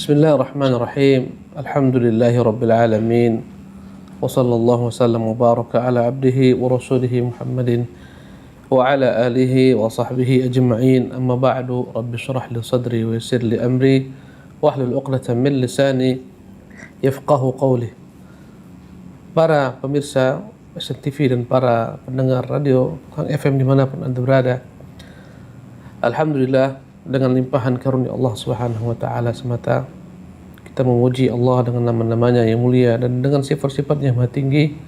Bismillahirrahmanirrahim. Alhamdulillahi rabbil alamin. Wa sallallahu wasallam wa baraka ala abdihi wa rasulihi Muhammadin wa ala alihi wa sahbihi ajma'in. Amma ba'du. Rabbi shrah li sadri wa yassir li amri wahlul 'uqdatam min lisani yafqahu qawli. Para pemirsa SNTV dan para pendengar radio Kang FM dimanapun Anda berada, alhamdulillah, dengan limpahan karunia Allah Subhanahu wa taala semata kita memuji Allah dengan nama-namanya yang mulia dan dengan sifat-sifatnya yang maha tinggi.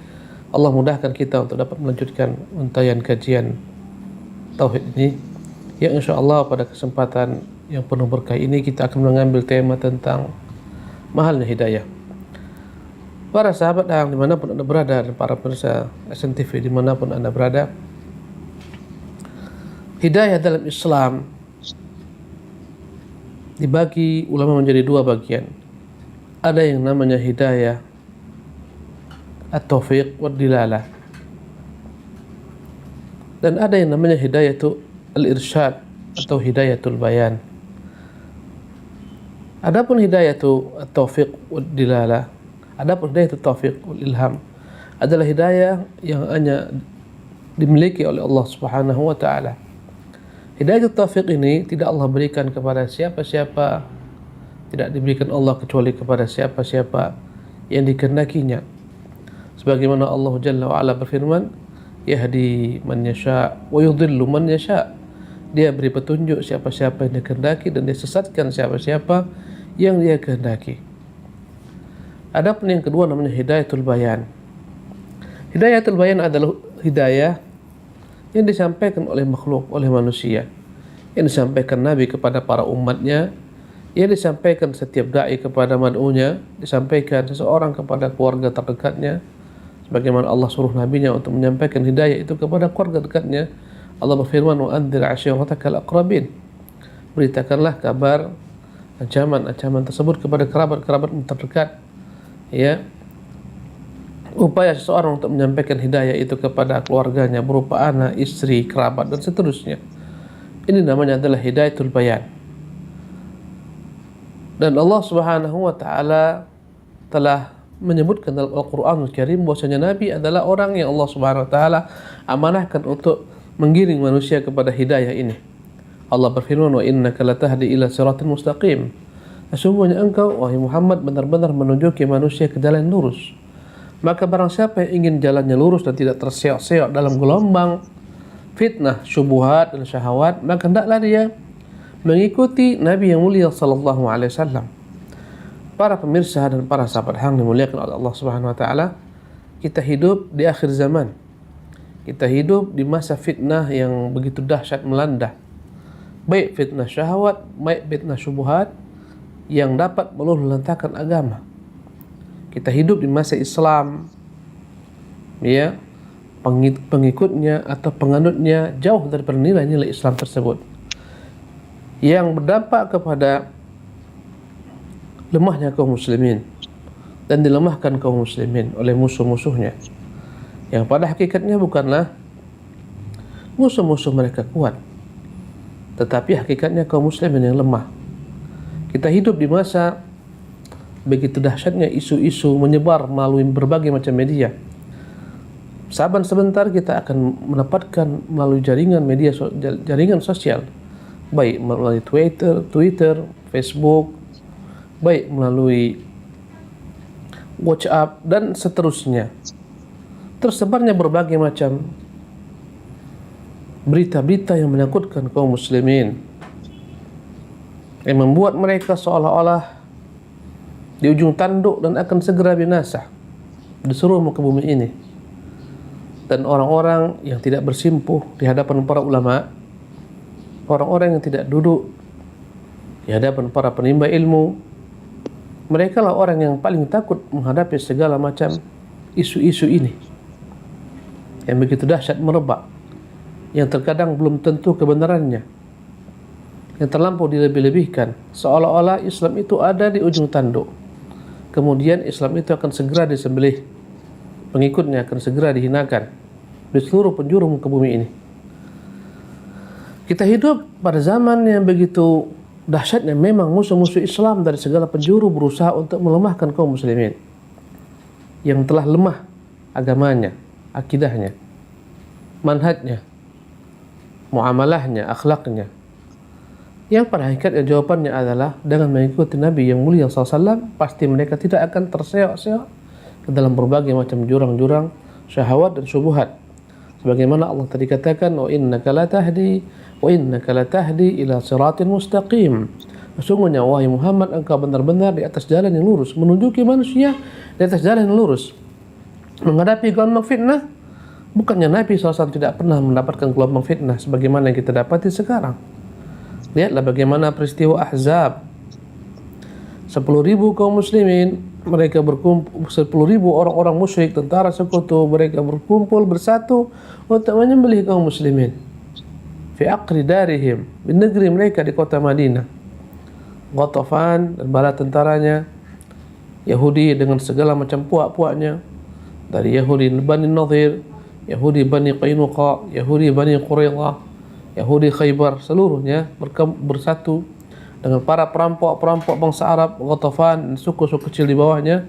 Allah mudahkan kita untuk dapat melanjutkan untayan kajian tauhid ini, yang insyaallah pada kesempatan yang penuh berkah ini kita akan mengambil tema tentang mahalnya hidayah. Para sahabat yang dimanapun Anda berada dan para pemirsa SNTV dimanapun Anda berada, hidayah dalam Islam dibagi ulama menjadi dua bagian. Ada yang namanya hidayah at-taufiq wad dilalah, dan ada yang namanya hidayah itu al-irsyad atau hidayatul bayan. Adapun hidayah itu at-taufiq wad dilalah, adapun hidayah itu taufiq wal ilham adalah hidayah yang hanya dimiliki oleh Allah Subhanahu wa taala. Hidayah taufiq ini tidak Allah berikan kepada siapa-siapa, tidak diberikan Allah kecuali kepada siapa-siapa yang dikehendakinya. Sebagaimana Allah Jalla wa Ala berfirman, yahdi man yasha wa yudhillu man yasha. Dia beri petunjuk siapa-siapa yang dikehendaki dan dia sesatkan siapa-siapa yang dia kehendaki. Adapun yang kedua namanya hidayatul bayan. Hidayatul bayan adalah hidayah yang disampaikan oleh makhluk, oleh manusia, yang disampaikan Nabi kepada para umatnya, yang disampaikan setiap da'i kepada mad'unya, disampaikan seseorang kepada keluarga terdekatnya, sebagaimana Allah suruh nabinya untuk menyampaikan hidayah itu kepada keluarga dekatnya. Allah berfirman, wa anzir 'ashiratakal aqrabin. Beritakanlah kabar ancaman tersebut kepada kerabat-kerabat terdekat. Ya, upaya seseorang untuk menyampaikan hidayah itu kepada keluarganya berupa anak, istri, kerabat, dan seterusnya. Ini namanya adalah hidayatul bayan. Dan Allah Subhanahu wa taala telah menyebutkan dalam Al-Qur'anul Karim bahwasanya Nabi adalah orang yang Allah Subhanahu wa taala amanahkan untuk menggiring manusia kepada hidayah ini. Allah berfirman, wa innaka latahdi ila siratal mustaqim. Sesungguhnya engkau wahai Muhammad benar-benar menunjuki manusia ke jalan lurus. Maka barang siapa yang ingin jalannya lurus dan tidak terseok-seok dalam gelombang fitnah, syubhat dan syahwat, maka hendaklah dia mengikuti Nabi yang mulia sallallahu alaihi wasallam. Para pemirsa dan para sahabat hang dimuliakan oleh Allah Subhanahu wa taala, kita hidup di akhir zaman. Kita hidup di masa fitnah yang begitu dahsyat melanda. Baik fitnah syahwat, baik fitnah syubhat yang dapat meluluh lantakkan agama. Kita hidup di masa Islam, ya, pengikutnya atau penganutnya jauh daripada nilai-nilai Islam tersebut, yang berdampak kepada lemahnya kaum muslimin dan dilemahkan kaum muslimin oleh musuh-musuhnya, yang pada hakikatnya bukanlah musuh-musuh mereka kuat, tetapi hakikatnya kaum muslimin yang lemah. Kita hidup di masa begitu dahsyatnya isu-isu menyebar melalui berbagai macam media. Saban sebentar kita akan mendapatkan melalui jaringan sosial, baik melalui Twitter, Facebook, baik melalui WhatsApp dan seterusnya. Tersebarnya berbagai macam berita-berita yang menakutkan kaum muslimin, yang membuat mereka seolah-olah di ujung tanduk dan akan segera binasa di seluruh muka bumi ini. Dan orang-orang yang tidak bersimpuh di hadapan para ulama, orang-orang yang tidak duduk di hadapan para penimba ilmu, mereka lah orang yang paling takut menghadapi segala macam isu-isu ini yang begitu dahsyat merebak, yang terkadang belum tentu kebenarannya, yang terlampau dilebih-lebihkan, seolah-olah Islam itu ada di ujung tanduk. Kemudian Islam itu akan segera disembelih, pengikutnya akan segera dihinakan di seluruh penjuru muka bumi ini. Kita hidup pada zaman yang begitu dahsyatnya memang musuh-musuh Islam dari segala penjuru berusaha untuk melemahkan kaum muslimin yang telah lemah agamanya, akidahnya, manhajnya, muamalahnya, akhlaknya. Yang pada hakikatnya jawabannya adalah dengan mengikuti Nabi yang mulia SAW, pasti mereka tidak akan terseok-seok ke dalam berbagai macam jurang-jurang syahwat dan syubhat. Sebagaimana Allah tadi katakan, wa innaka la tahdi ila siratin mustaqim. Sesungguhnya wahai Muhammad, engkau benar-benar di atas jalan yang lurus, menunjuki manusia di atas jalan yang lurus. Menghadapi gelombang fitnah, bukannya Nabi SAW tidak pernah mendapatkan gelombang fitnah sebagaimana yang kita dapati sekarang. Lihatlah bagaimana peristiwa Ahzab. 10.000 kaum muslimin, mereka berkumpul, 10.000 orang-orang musyrik, tentara sekutu, mereka berkumpul bersatu untuk menyembelih kaum muslimin fi aqri darihim, di negeri mereka di kota Madinah. Ghatafan dan bala tentaranya, Yahudi dengan segala macam puak-puaknya, dari Yahudi Bani Nadir, Yahudi Bani Qainuqa, Yahudi Bani Quraidah, Yahudi Khaybar, seluruhnya bersatu dengan para perampok-perampok bangsa Arab, Ghatafan dan suku-suku kecil di bawahnya.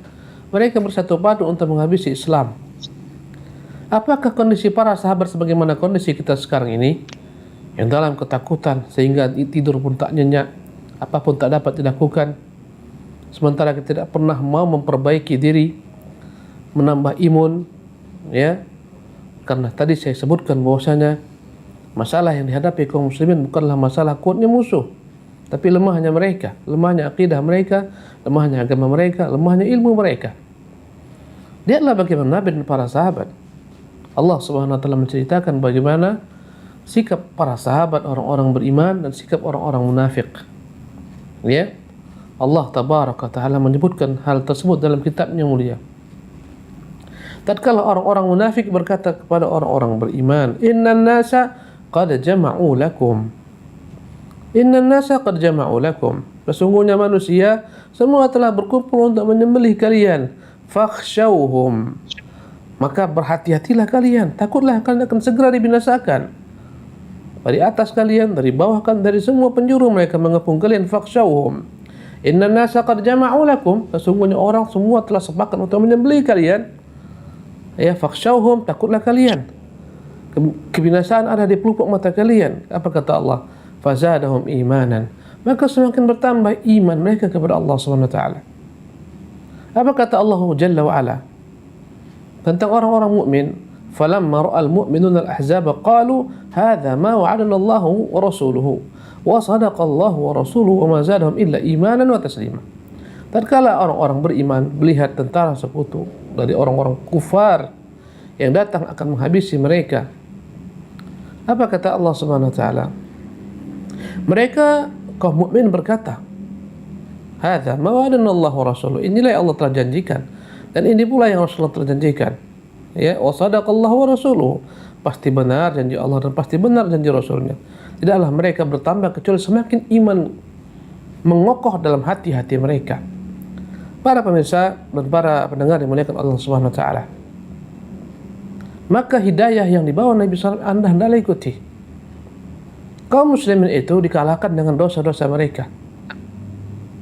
Mereka bersatu padu untuk menghabisi Islam. Apakah kondisi para sahabat sebagaimana kondisi kita sekarang ini, yang dalam ketakutan sehingga tidur pun tak nyenyak, apapun tak dapat dilakukan, sementara kita tidak pernah mau memperbaiki diri, menambah imun, ya? Karena tadi saya sebutkan bahwasanya masalah yang dihadapi kaum muslimin bukanlah masalah kuatnya musuh, tapi lemahnya mereka, lemahnya akidah mereka, lemahnya agama mereka, lemahnya ilmu mereka. Lihatlah bagaimana Nabi dan para sahabat. Allah Subhanahu wa taala menceritakan bagaimana sikap para sahabat orang-orang beriman dan sikap orang-orang munafik. Ya. Allah tabaraka taala menyebutkan hal tersebut dalam kitabnya mulia. Tatkala orang-orang munafik berkata kepada orang-orang beriman, "Innan nasa qad jama'u lakum." Innan nasa qad jama'u lakum. Sesungguhnya manusia semua telah berkumpul untuk menyembelih kalian. Fakhshawhum. Maka berhati-hatilah kalian, takutlah kalian akan segera dibinasakan. Dari atas kalian, dari bawah kan, dari semua penjuru mereka mengepung kalian. Fakhshawhum. Innan nasa qad jama'u lakum. Sesungguhnya orang semua telah sepakat untuk menyembelih kalian. Ya, fakhshawhum, takutlah kalian. Kebinasaan ada di pelupuk mata kalian. Apa kata Allah? Fazadahum imanan. Maka semakin bertambah iman mereka kepada Allah Subhanahu wa taala. Apa kata Allah Jalla wa Ala tentang orang-orang mukmin? Falamma ra'al mu'minuna al-ahzaba qalu hadza ma wa'adana Allah wa rasuluhu wa sadaqa Allah wa rasuluhu wa ma zadahum illa imanan wa taslima. Tatkala orang-orang beriman melihat tentara sekutu dari orang-orang kufar yang datang akan menghabisi mereka, apa kata Allah Subhanahu wa taala? Mereka kaum mukmin berkata, "Hadza ma wa'adana Allah wa rasuluhu." Inilah yang Allah telah janjikan dan ini pula yang Rasulullah telah janjikan. Ya, wa sadaqallahu wa rasuluhu. Pasti benar janji Allah dan pasti benar janji Rasulnya. Tidaklah mereka bertambah kecuali semakin iman mengokoh dalam hati-hati mereka. Para pemirsa dan para pendengar yang dimuliakan Allah Subhanahu wa taala, maka hidayah yang dibawa Nabi SAW Anda hendaklah ikuti. Kaum muslimin itu dikalahkan dengan dosa-dosa mereka,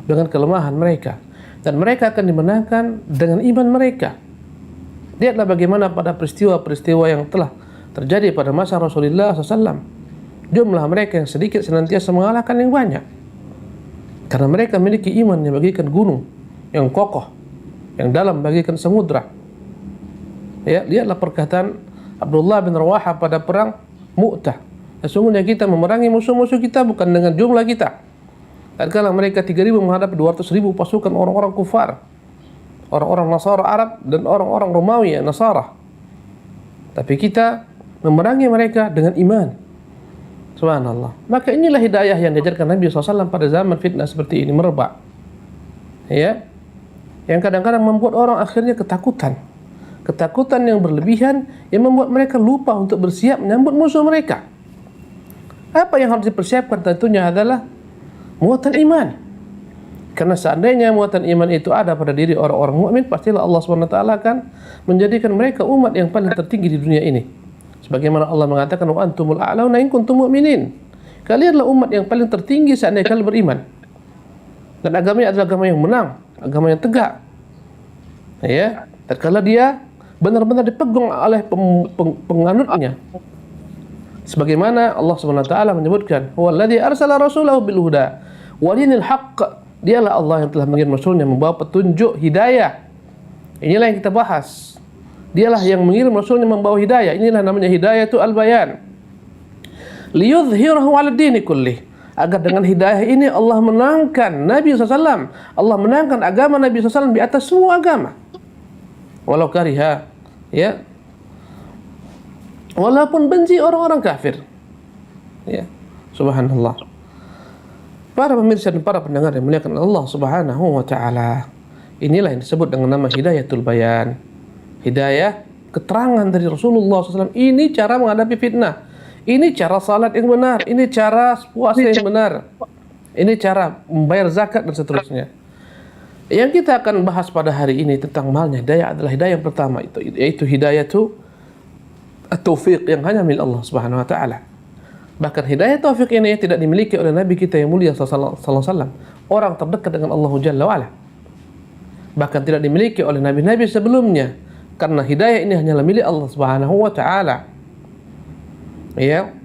dengan kelemahan mereka, dan mereka akan dimenangkan dengan iman mereka. Lihatlah bagaimana pada peristiwa-peristiwa yang telah terjadi pada masa Rasulullah SAW. Jumlah mereka yang sedikit senantiasa mengalahkan yang banyak, karena mereka memiliki iman yang bagaikan gunung, yang kokoh, yang dalam bagaikan samudra. Ya, lihatlah perkataan Abdullah bin Rawaha pada perang Mu'tah. Sesungguhnya kita memerangi musuh-musuh kita bukan dengan jumlah kita. Tatkala mereka 3.000 menghadapi 200.000 pasukan orang-orang kufar, orang-orang Nasara Arab dan orang-orang Romawi Nasara. Tapi kita memerangi mereka dengan iman. Subhanallah. Maka inilah hidayah yang diajarkan Nabi SAW pada zaman fitnah seperti ini merebak. Ya, yang kadang-kadang membuat orang akhirnya ketakutan. Ketakutan yang berlebihan yang membuat mereka lupa untuk bersiap menyambut musuh mereka. Apa yang harus dipersiapkan tentunya adalah muatan iman. Karena seandainya muatan iman itu ada pada diri orang-orang mukmin, pastilah Allah SWT akan menjadikan mereka umat yang paling tertinggi di dunia ini. Sebagaimana Allah mengatakan, wa antumul a'launa in kuntum mu'minin. Kalianlah umat yang paling tertinggi seandainya kalian beriman. Dan agamanya adalah agama yang menang, agama yang tegak. Ya, tatkala dia benar-benar dipegang oleh penganutnya. Sebagaimana Allah Subhanahu wa taala menyebutkan, "Huwallazi arsala rasulahu bil huda wa dinil haqq." Dialah Allah yang telah mengirim rasulnya membawa petunjuk hidayah. Inilah yang kita bahas. Dialah yang mengirim rasulnya membawa hidayah. Inilah namanya hidayah itu al-bayan. Liyudhhirahu 'ala dini kullih. Agar dengan hidayah ini Allah menangkan Nabi SAW. Allah menangkan agama Nabi SAW di atas semua agama. Walau kariha, ya, walaupun benci orang-orang kafir. Ya, subhanallah. Para pemirsa dan para pendengar yang muliakan Allah Subhanahu wa taala. Inilah yang disebut dengan nama hidayatul bayan. Hidayah keterangan dari Rasulullah SAW. Ini cara menghadapi fitnah. Ini cara salat yang benar. Ini cara puasa yang benar. Ini cara membayar zakat dan seterusnya. Yang kita akan bahas pada hari ini tentang malnya hidayah adalah hidayah yang pertama, yaitu hidayah itu at-taufiq yang hanya milik Allah Subhanahu wa taala. Bahkan hidayah taufik ini tidak dimiliki oleh Nabi kita yang mulia sallallahu alaihi wasallam, orang terdekat dengan Allah Jalla wa ala. Bahkan tidak dimiliki oleh nabi-nabi sebelumnya, karena hidayah ini hanyalah milik Allah Subhanahu wa taala. Ya,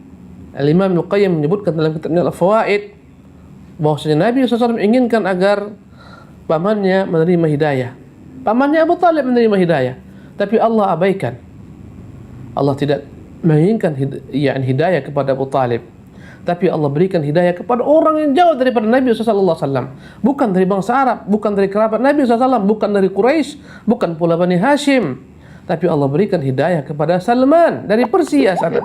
Al-Imam Al-Qayyim menyebutkan dalam kitabnya Al-Fawaid bahwasanya Nabi SAW inginkan agar pamannya menerima hidayah. Pamannya Abu Talib menerima hidayah, tapi Allah abaikan. Allah tidak menginginkan hidayah kepada Abu Talib, tapi Allah berikan hidayah kepada orang yang jauh daripada Nabi SAW. Bukan dari bangsa Arab, bukan dari kerabat Nabi SAW, bukan dari Quraisy, bukan pula Bani Hashim, tapi Allah berikan hidayah kepada Salman dari Persia sana.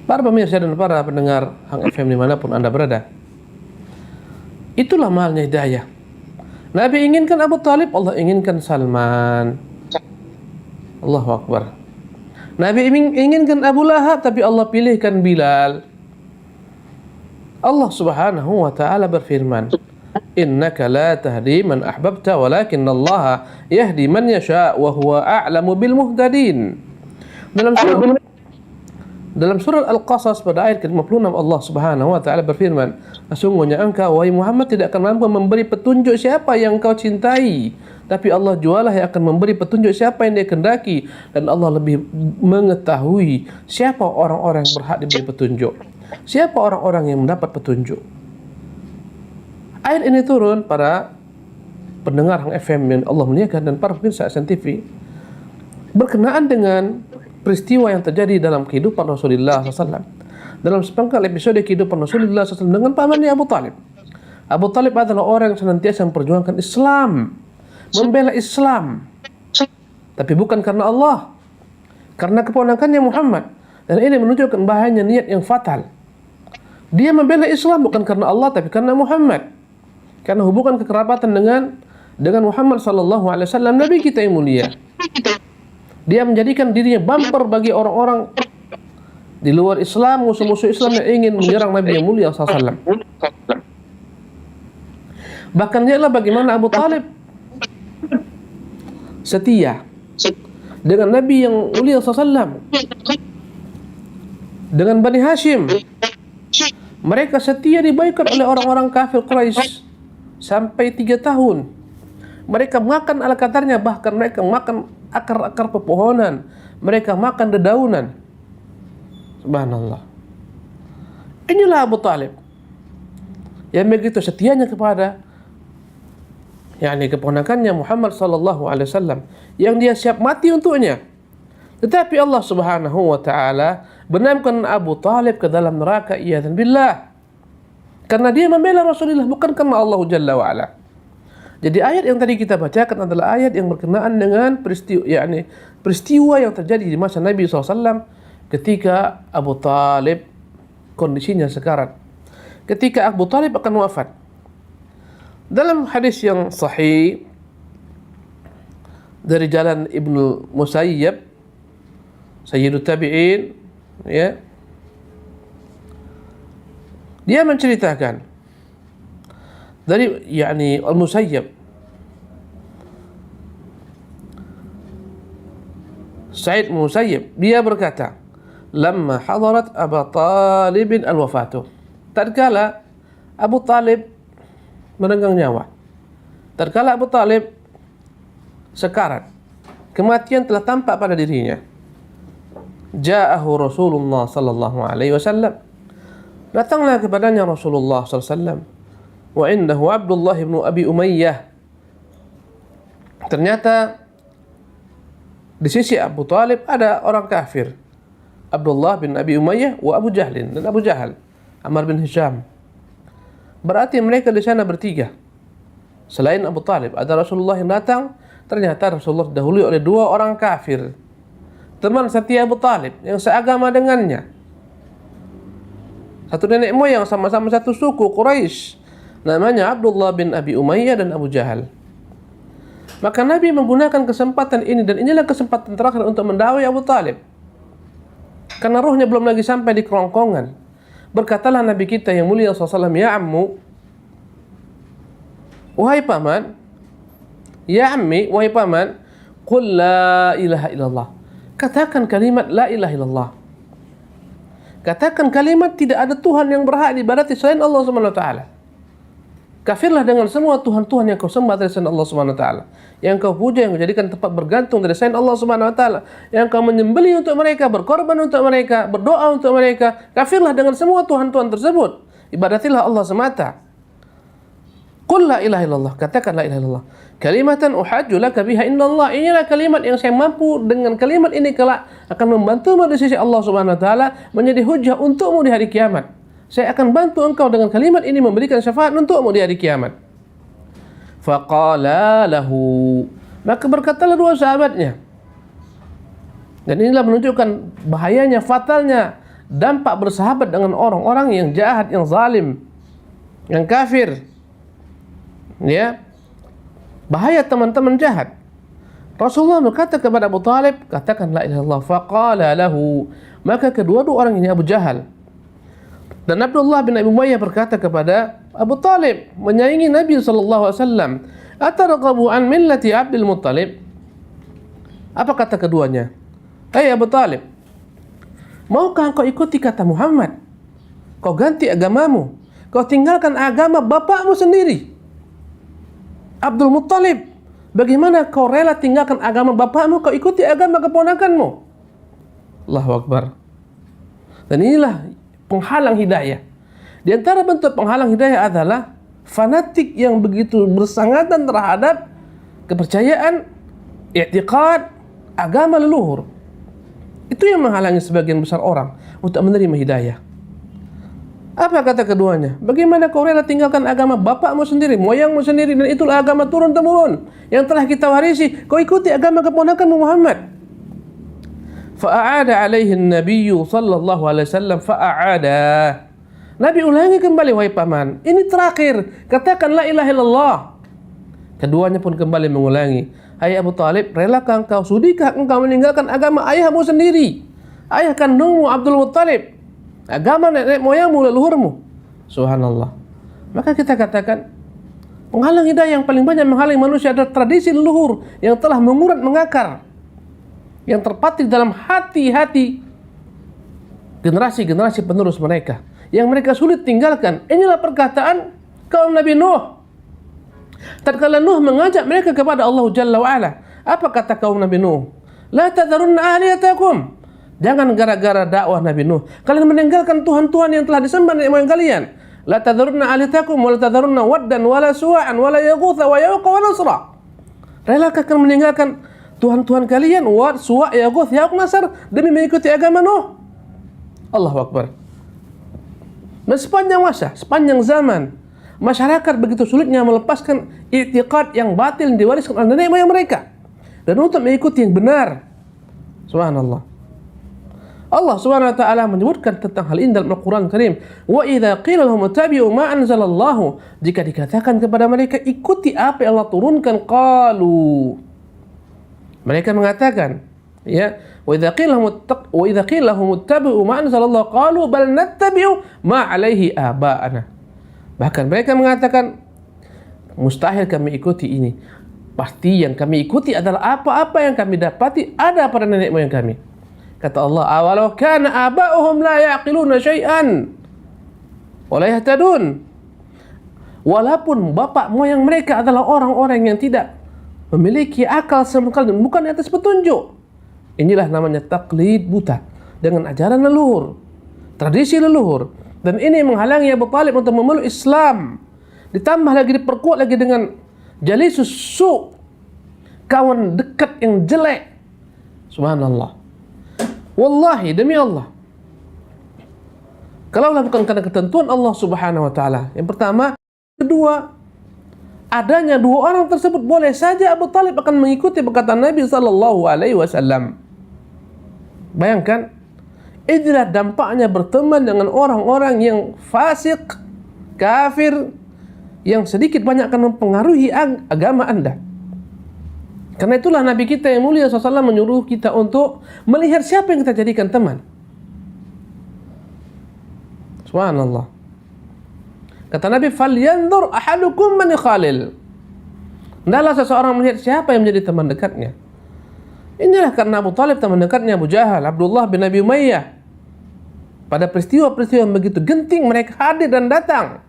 Para pemirsa dan para pendengar Hang FM dimanapun Anda berada, itulah mahalnya hidayah. Nabi inginkan Abu Talib, Allah inginkan Salman. Allahu Akbar. Nabi inginkan Abu Lahab, tapi Allah pilihkan Bilal. Allah Subhanahu wa taala berfirman, "Innaka la tahdi man ahbabta walakin Allah yahdi man yasha wa huwa a'lamu bil muhtadin." Dalam surah Al-Qasas pada ayat ke-56 Allah Subhanahu wa taala berfirman, "Sesungguhnya engkau wahai Muhammad tidak akan mampu memberi petunjuk siapa yang engkau cintai, tapi Allah jualah yang akan memberi petunjuk siapa yang Dia kehendaki, dan Allah lebih mengetahui siapa orang-orang yang berhak diberi petunjuk, siapa orang-orang yang mendapat petunjuk." Ayat ini turun para pendengar Hang FM yang Allah muliakan dan para pemirsa SNTV berkenaan dengan peristiwa yang terjadi dalam kehidupan Rasulullah SAW. Dalam sepenggal episode kehidupan Rasulullah SAW dengan pamannya Abu Talib. Abu Talib adalah orang yang senantiasa memperjuangkan Islam, membela Islam, tapi bukan karena Allah, karena keponakannya Muhammad. Dan ini menunjukkan bahayanya niat yang fatal. Dia membela Islam bukan karena Allah, tapi karena Muhammad, karena hubungan kekerabatan dengan Muhammad SAW, Nabi kita yang mulia. Dia menjadikan dirinya bumper bagi orang-orang di luar Islam, musuh-musuh Islam yang ingin menyerang Nabi yang mulia SAW. Bahkan dialah bagaimana Abu Talib setia dengan Nabi yang mulia SAW, dengan Bani Hashim. Mereka setia diboikot oleh orang-orang kafir Quraisy sampai 3 tahun. Mereka makan ala kadarnya, bahkan mereka makan akar-akar pepohonan, mereka makan dedaunan. Subhanallah. Inilah Abu Talib yang begitu setianya kepada keponakannya Muhammad sallallahu alaihi wasallam, yang dia siap mati untuknya. Tetapi Allah Subhanahu wa taala benamkan Abu Talib ke dalam neraka iyadzan billah, karena dia membela Rasulullah, bukan karena Allah Jalla wa ala. Jadi ayat yang tadi kita bacakan adalah ayat yang berkenaan dengan peristiwa yang terjadi di masa Nabi SAW ketika Abu Talib kondisinya sekarat, ketika Abu Talib akan wafat. Dalam hadis yang sahih dari jalan Ibnu Musayyab, Sayyidut Tabi'in, ya, Dia menceritakan dari Al-Musayyab, Sa'id Musayyib, dia berkata, lamma hadarat Abu Talib al-wafatu, tatkala Abu Talib merenggang nyawa, tatkala Abu Talib sekarat, kematian telah tampak pada dirinya, ja'ahu Rasulullah sallallahu alaihi wasallam, datanglah kepadanya Rasulullah sallallahu alaihi wasallam, wa indahu Abdullah bin Abi Umayyah, ternyata di sisi Abu Talib ada orang kafir, Abdullah bin Abi Umayyah wa Abu Jahlin, dan Abu Jahal, Ammar bin Hisham. Berarti mereka di sana bertiga. Selain Abu Talib, ada Rasulullah yang datang. Ternyata Rasulullah didahului oleh dua orang kafir, teman setia Abu Talib yang seagama dengannya, satu nenek moyang, sama-sama satu suku Quraisy, namanya Abdullah bin Abi Umayyah dan Abu Jahal. Maka Nabi menggunakan kesempatan ini, dan inilah kesempatan terakhir untuk mendakwai Abu Talib, karena ruhnya belum lagi sampai di kerongkongan. Berkatalah Nabi kita yang mulia SAW, ya ammu, wahai paman, ya ammi, wahai paman, qul la ilaha illallah, katakan kalimat la ilaha illallah, katakan kalimat tidak ada Tuhan yang berhak diibadati selain Allah Subhanahu wa taala. Kafirlah dengan semua Tuhan-Tuhan yang kau sembah dari selain Allah Subhanahu wa taala, yang kau puja, yang kau jadikan tempat bergantung dari selain Allah Subhanahu wa taala, yang kau menyembelih untuk mereka, berkorban untuk mereka, berdoa untuk mereka. Kafirlah dengan semua Tuhan-Tuhan tersebut. Ibadatilah Allah semata. Qul la ilaha illallah, katakan la ilaha illallah. Kalimatan uhajju laka biha indallah. Inilah kalimat yang saya mampu dengan kalimat ini kelak akan membantumu di sisi Allah Subhanahu wa taala, menjadi hujjah untukmu di hari kiamat. Saya akan bantu engkau dengan kalimat ini, memberikan syafaat untukmu di hari kiamat. Faqala lahu, maka berkatalah dua sahabatnya. Dan inilah menunjukkan bahayanya, fatalnya dampak bersahabat dengan orang-orang yang jahat, yang zalim, yang kafir. Ya, bahaya teman-teman jahat. Rasulullah berkata kepada Abu Talib, katakan la ilaha illallah. Faqala lahu, maka kedua-dua orang ini, Abu Jahal dan Abdullah bin Abi Umayyah, berkata kepada Abu Talib, menyaingi Nabi sallallahu alaihi wasallam, atarghabu an millati Abdul Muttalib? Apa kata keduanya? Hai Abu Talib, maukah kau ikuti kata Muhammad? Kau ganti agamamu, kau tinggalkan agama bapakmu sendiri, Abdul Muttalib. Bagaimana kau rela tinggalkan agama bapakmu, kau ikuti agama keponakanmu? Allahu Akbar. Dan inilah penghalang hidayah. Di antara bentuk penghalang hidayah adalah fanatik yang begitu bersangatan terhadap kepercayaan, i'tiqad, agama leluhur. Itu yang menghalangi sebagian besar orang untuk menerima hidayah. Apa kata keduanya? Bagaimana kau rela tinggalkan agama bapakmu sendiri, moyangmu sendiri, dan itulah agama turun-temurun yang telah kita warisi. Kau ikuti agama keponakanmu Muhammad. Fa'ada alaihi an-nabiyyu sallallahu alaihi wasallam fa'ada. Nabi ulangi kembali, wahai paman, ini terakhir, katakan la ilaha illallah. Keduanya pun kembali mengulangi, hai Abu Talib, relakah engkau, sudikah engkau meninggalkan agama ayahmu sendiri, ayah kandungmu Abdul Muttalib, agama nenek moyangmu, leluhurmu? Subhanallah. Maka kita katakan, penghalang hidayah yang paling banyak menghalangi manusia adalah tradisi leluhur yang telah mengurat, mengakar, yang terpatik dalam hati-hati generasi-generasi penerus mereka, yang mereka sulit tinggalkan. Inilah perkataan kaum Nabi Nuh. Tatkala Nuh mengajak mereka kepada Allah Jalla wa'ala, apa kata kaum Nabi Nuh? La tadharunna alihatakum. Jangan gara-gara dakwah Nabi Nuh kalian meninggalkan Tuhan-Tuhan yang telah disembah nenek moyang kalian. La tadharunna alihatakum wa la tadharunna waddan wa la suwa'an wa la yaghutha wa yauqa wa nasra. Relakah kalian meninggalkan Tuhan-Tuhan kalian, Wad, Suwa', Yaguth, Ya'uq, Nasr, demi mengikuti agama Nuh? Allahu Akbar. Dan sepanjang masa, sepanjang zaman, masyarakat begitu sulitnya melepaskan i'tiqad yang batil yang diwariskan oleh nenek moyang mereka, dan untuk mengikuti yang benar. Subhanallah. Allah Subhanahu wa taala menyebutkan tentang hal ini dalam Al-Qur'an Karim, wa idza qila lahum ittabi'u ma anzalallahu, jika dikatakan kepada mereka ikuti apa yang Allah turunkan, qalu, mereka mengatakan, Ya, wa idza qila lahum ittabi'u ma anzalallah qalu bal nattabi'u ma 'alaihi aba'ana. Bahkan mereka mengatakan, mustahil kami ikuti ini. Pasti yang kami ikuti adalah apa-apa yang kami dapati ada pada nenek moyang kami. Kata Allah, awalau kana aba'uhum la ya'qiluna syai'an wa la yahtadun. Walaupun bapak moyang mereka adalah orang-orang yang tidak memiliki akal sama sekali dan bukan di atas petunjuk. Inilah namanya taklid buta dengan ajaran leluhur, tradisi leluhur. Dan ini menghalangi Abu Talib untuk memeluk Islam. Ditambah lagi, diperkuat lagi dengan jalisus su', kawan dekat yang jelek. Subhanallah. Wallahi, demi Allah, kalaulah bukan karena ketentuan Allah Subhanahu wa taala, yang pertama, kedua, adanya dua orang tersebut, boleh saja Abu Talib akan mengikuti perkataan Nabi sallallahu alaihi wasallam. Bayangkan, inilah dampaknya berteman dengan orang-orang yang fasik, kafir, yang sedikit banyak akan mempengaruhi agama Anda. Karena itulah Nabi kita yang mulia SAW menyuruh kita untuk melihat siapa yang kita jadikan teman. Subhanallah. Kata Nabi, "Falyanzur ahadukum man khalil." Hendaklah seseorang melihat siapa yang menjadi teman dekatnya. Inilah karena Abu Talib teman dekatnya Abu Jahal, Abdullah bin Abi Umayyah. Pada peristiwa-peristiwa yang begitu genting mereka hadir dan datang.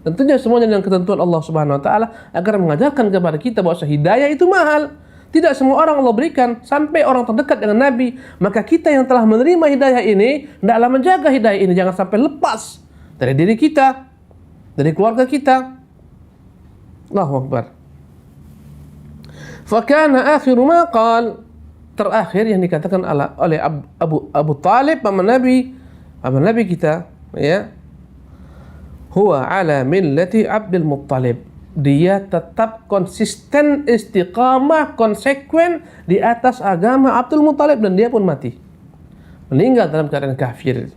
Tentunya semuanya dengan ketentuan Allah Subhanahu wa taala agar mengajarkan kepada kita bahwa hidayah itu mahal. Tidak semua orang Allah berikan, sampai orang terdekat dengan Nabi. Maka kita yang telah menerima hidayah ini hendaklah menjaga hidayah ini, jangan sampai lepas dari diri kita, dari keluarga kita. Allahu Akbar. Fakana akhiru ma qal, terakhir yang dikatakan oleh Abu Talib, paman Nabi kita, ya, huwa ala millati Abdul Muttalib. Dia tetap konsisten, istiqamah, konsekuen di atas agama Abdul Muttalib, dan dia pun mati, meninggal dalam keadaan kafir.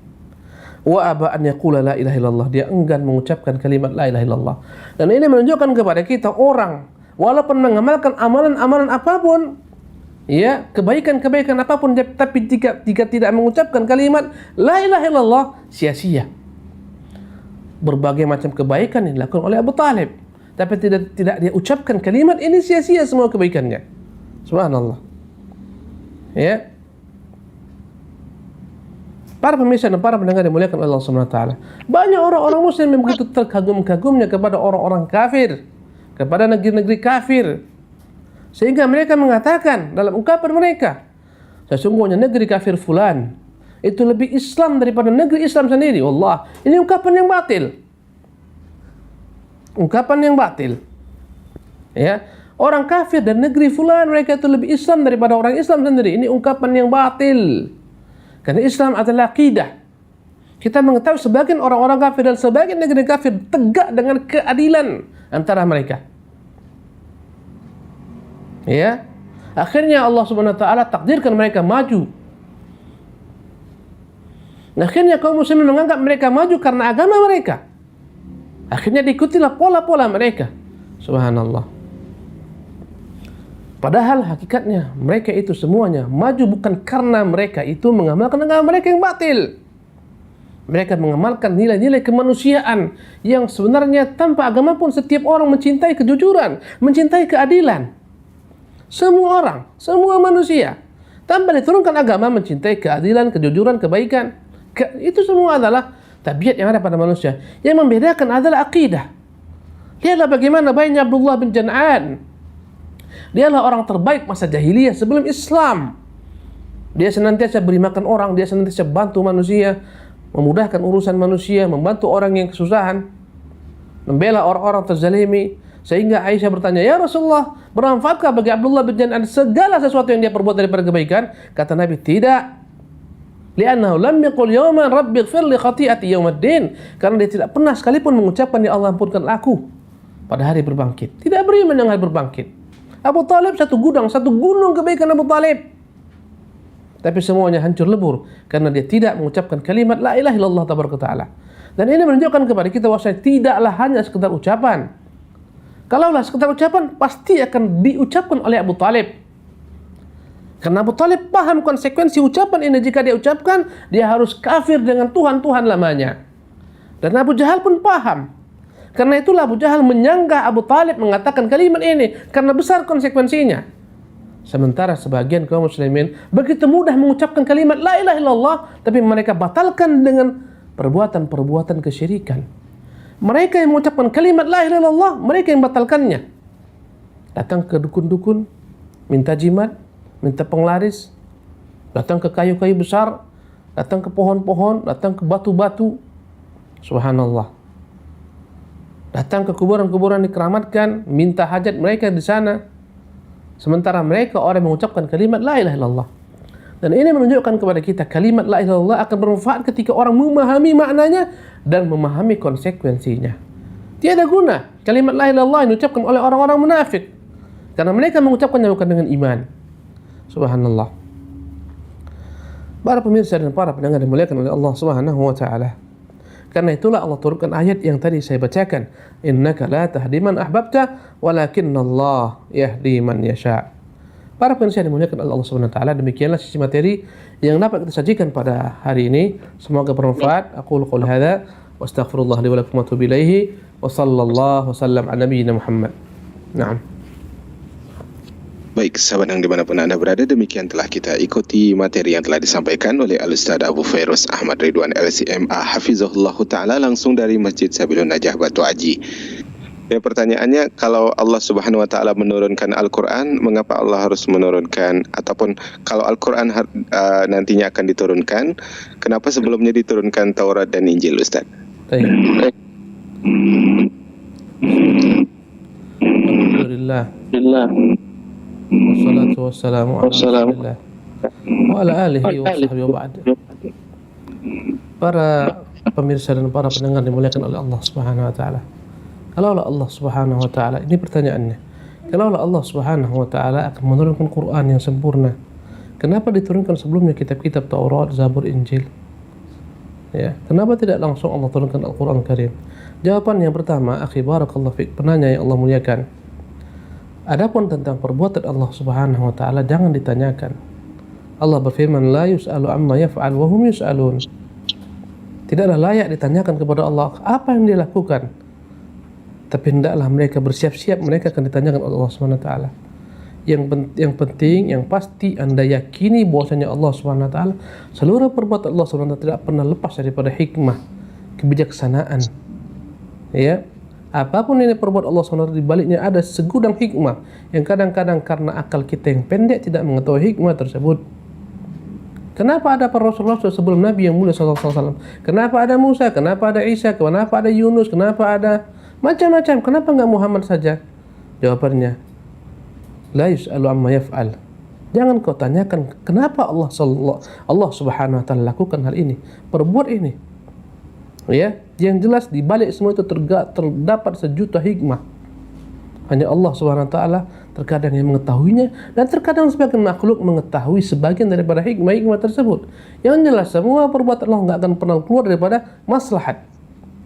Wa aba an yaqula la ilaha illallah, dia enggan mengucapkan kalimat la ilaha illallah. Dan ini menunjukkan kepada kita, orang walaupun mengamalkan amalan-amalan apapun, ya, kebaikan-kebaikan apapun, tapi jika tidak mengucapkan kalimat la ilaha illallah, sia-sia. Berbagai macam kebaikan yang dilakukan oleh Abu Talib, tapi tidak dia ucapkan kalimat ini, sia-sia semua kebaikannya. Subhanallah. Ya. Para pemirsa dan para pendengar dimuliakan oleh Allah Subhanahu wa taala, banyak orang-orang muslim yang begitu terkagum-kagumnya kepada orang-orang kafir, kepada negeri-negeri kafir, sehingga mereka mengatakan dalam ungkapan mereka, sesungguhnya negeri kafir fulan itu lebih Islam daripada negeri Islam sendiri. Wallah, ini ungkapan yang batil. Ungkapan yang batil. Ya, orang kafir dan negeri fulan mereka itu lebih Islam daripada orang Islam sendiri. Ini ungkapan yang batil. Karena Islam adalah akidah. Kita mengetahui sebagian orang-orang kafir dan sebagian negeri kafir tegak dengan keadilan antara mereka. Ya, akhirnya Allah Subhanahu wa taala takdirkan mereka maju. Akhirnya kaum muslimin menganggap mereka maju karena agama mereka. Akhirnya diikutilah pola-pola mereka. Subhanallah. Padahal hakikatnya mereka itu semuanya maju bukan karena mereka itu mengamalkan agama mereka yang batil. Mereka mengamalkan nilai-nilai kemanusiaan yang sebenarnya tanpa agama pun setiap orang mencintai kejujuran, mencintai keadilan. Semua orang, semua manusia, tanpa diturunkan agama, mencintai keadilan, kejujuran, kebaikan. Itu semua adalah tabiat yang ada pada manusia. Yang membedakan adalah akidah. Lihatlah bagaimana baiknya Abdullah bin Jan'an. Dialah orang terbaik masa jahiliyah sebelum Islam. Dia senantiasa beri makan orang, dia senantiasa bantu manusia, memudahkan urusan manusia, membantu orang yang kesusahan, membela orang-orang terzalimi. Sehingga Aisyah bertanya, "Ya Rasulullah, bermanfaatkah bagi Abdullah bin Jan'an segala sesuatu yang dia perbuat daripada kebaikan?" Kata Nabi, "Tidak. Li'annahu lam yaqul yawman rabbighfir li khati'ati yawmiddin." Karena dia tidak pernah sekalipun mengucapkan, "Ya Allah, ampunkan aku pada hari berbangkit." Tidak beriman dengan hari berbangkit. Abu Talib satu gudang, satu gunung kebaikan Abu Talib. Tapi semuanya hancur lebur karena dia tidak mengucapkan kalimat la ilaha illallah tabaraka ta'ala. Dan ini menunjukkan kepada kita bahwa tidaklah hanya sekedar ucapan. Kalaulah sekedar ucapan pasti akan diucapkan oleh Abu Talib. Karena Abu Talib paham konsekuensi ucapan ini. Jika dia ucapkan, dia harus kafir dengan Tuhan-Tuhan lamanya. Dan Abu Jahal pun paham. Karena itulah Abu Jahal menyanggah Abu Talib mengatakan kalimat ini, karena besar konsekuensinya. Sementara sebagian kaum muslimin begitu mudah mengucapkan kalimat la ilaha illallah, tapi mereka batalkan dengan perbuatan-perbuatan kesyirikan. Mereka yang mengucapkan kalimat la ilaha illallah, mereka yang batalkannya. Datang ke dukun-dukun, minta jimat, minta penglaris, datang ke kayu-kayu besar, datang ke pohon-pohon, datang ke batu-batu. Subhanallah. Datang ke kuburan-kuburan dikeramatkan, minta hajat mereka di sana. Sementara mereka orang yang mengucapkan kalimat la ilaha illallah. Dan ini menunjukkan kepada kita kalimat la ilaha illallah akan bermanfaat ketika orang memahami maknanya dan memahami konsekuensinya. Tiada guna kalimat la ilaha illallah yang diucapkan oleh orang-orang munafik, karena mereka mengucapkannya bukan dengan iman. Subhanallah. Para pemirsa dan para pendengar dimuliakan oleh Allah Subhanahu wa taala. Karena itulah Allah turunkan ayat yang tadi saya bacakan, innaka la tahdi man ahbabta walakinnallaha yahdi man yasha. Para pemirsa dimuliakan oleh Allah Subhanahu wa taala, demikianlah sisi materi yang dapat kita sajikan pada hari ini. Semoga bermanfaat. Aqulu qouli hadza wa astaghfirullah li wa lakum wa atubu ilaihi wa sallallahu wasallam ala nabiyyina Muhammad. Naam. Baik, sahabat yang dimanapun Anda berada, demikian telah kita ikuti materi yang telah disampaikan oleh Al-Ustaz Abu Fairuz Ahmad Ridwan LCMA Hafizahullah Ta'ala langsung dari Masjid Sabilun Najah Batu Aji. Ya, pertanyaannya, kalau Allah Subhanahu Wa Ta'ala menurunkan Al-Quran, mengapa Allah harus menurunkan, ataupun kalau Al-Quran nantinya akan diturunkan, kenapa sebelumnya diturunkan Taurat dan Injil, Ustaz? Baik. Alhamdulillah. Wassalatu wassalamu ala Rasulillah wa ala alihi wa sahbihi wa ba'd. Para pemirsa dan para pendengar dimuliakan oleh Allah Subhanahu wa taala. Kalaulah Allah Subhanahu wa taala, ini pertanyaannya. Kalaulah Allah Subhanahu wa taala akan menurunkan Quran yang sempurna, kenapa diturunkan sebelumnya kitab-kitab Taurat, Zabur, Injil? Ya, kenapa tidak langsung Allah turunkan Al-Quran Karim? Jawaban yang pertama, akhi barakallahu fik, penanya yang Allah muliakan. Adapun tentang perbuatan Allah Subhanahu wa taala jangan ditanyakan. Allah berfirman, la yus'alu amma yaf'al wa hum yus'alun. Tidaklah layak ditanyakan kepada Allah apa yang dia lakukan, tapi hendaklah mereka bersiap-siap, mereka akan ditanyakan oleh Allah Subhanahu wa taala. Yang penting, yang pasti Anda yakini bahwasanya Allah Subhanahu wa taala, seluruh perbuatan Allah Subhanahu wa taala tidak pernah lepas daripada hikmah, kebijaksanaan. Ya, apapun ini perbuatan Allah SWT, di baliknya ada segudang hikmah yang kadang-kadang karena akal kita yang pendek tidak mengetahui hikmah tersebut. Kenapa ada para Rasul-Rasul sebelum Nabi yang mulia SAW? Kenapa ada Musa? Kenapa ada Isa? Kenapa ada Yunus? Kenapa ada macam-macam? Kenapa enggak Muhammad saja? Jawabannya, la yus'alu amma yaf'al. Jangan kau tanyakan kenapa Allah Subhanahu wa taala lakukan hal ini, perbuat ini. Ya, yang jelas di balik semua itu terdapat sejuta hikmah. Hanya Allah Subhanahu wa taala terkadang yang mengetahuinya, dan terkadang sebagian makhluk mengetahui sebagian daripada hikmah-hikmah tersebut. Yang jelas semua perbuatan Allah enggak akan pernah keluar daripada maslahat,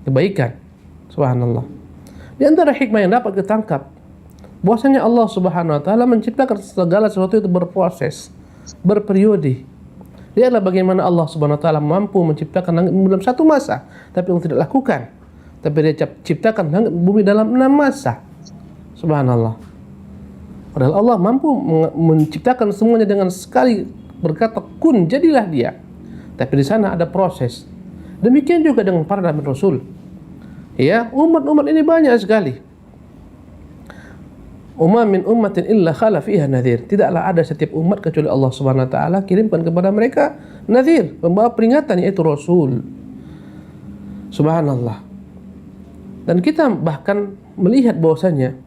kebaikan. Subhanallah. Di antara hikmah yang dapat kita tangkap, bahwasanya Allah Subhanahu wa taala menciptakan segala sesuatu itu berproses, berperiode. Lihatlah bagaimana Allah Subhanahu wa taala mampu menciptakan langit dalam satu masa, tapi Allah tidak lakukan. Tapi dia ciptakan langit bumi dalam 6 masa. Subhanallah. Padahal Allah mampu menciptakan semuanya dengan sekali berkata kun, jadilah dia. Tapi di sana ada proses. Demikian juga dengan para nabi rasul. Ya, umat-umat ini banyak sekali. Min ummatin illa khala fiha nadhir. Tidaklah ada setiap umat kecuali Allah Subhanahu wa taala kirimkan kepada mereka nadhir, pembawa peringatan, yaitu rasul. Subhanallah. Dan kita bahkan melihat bahwasanya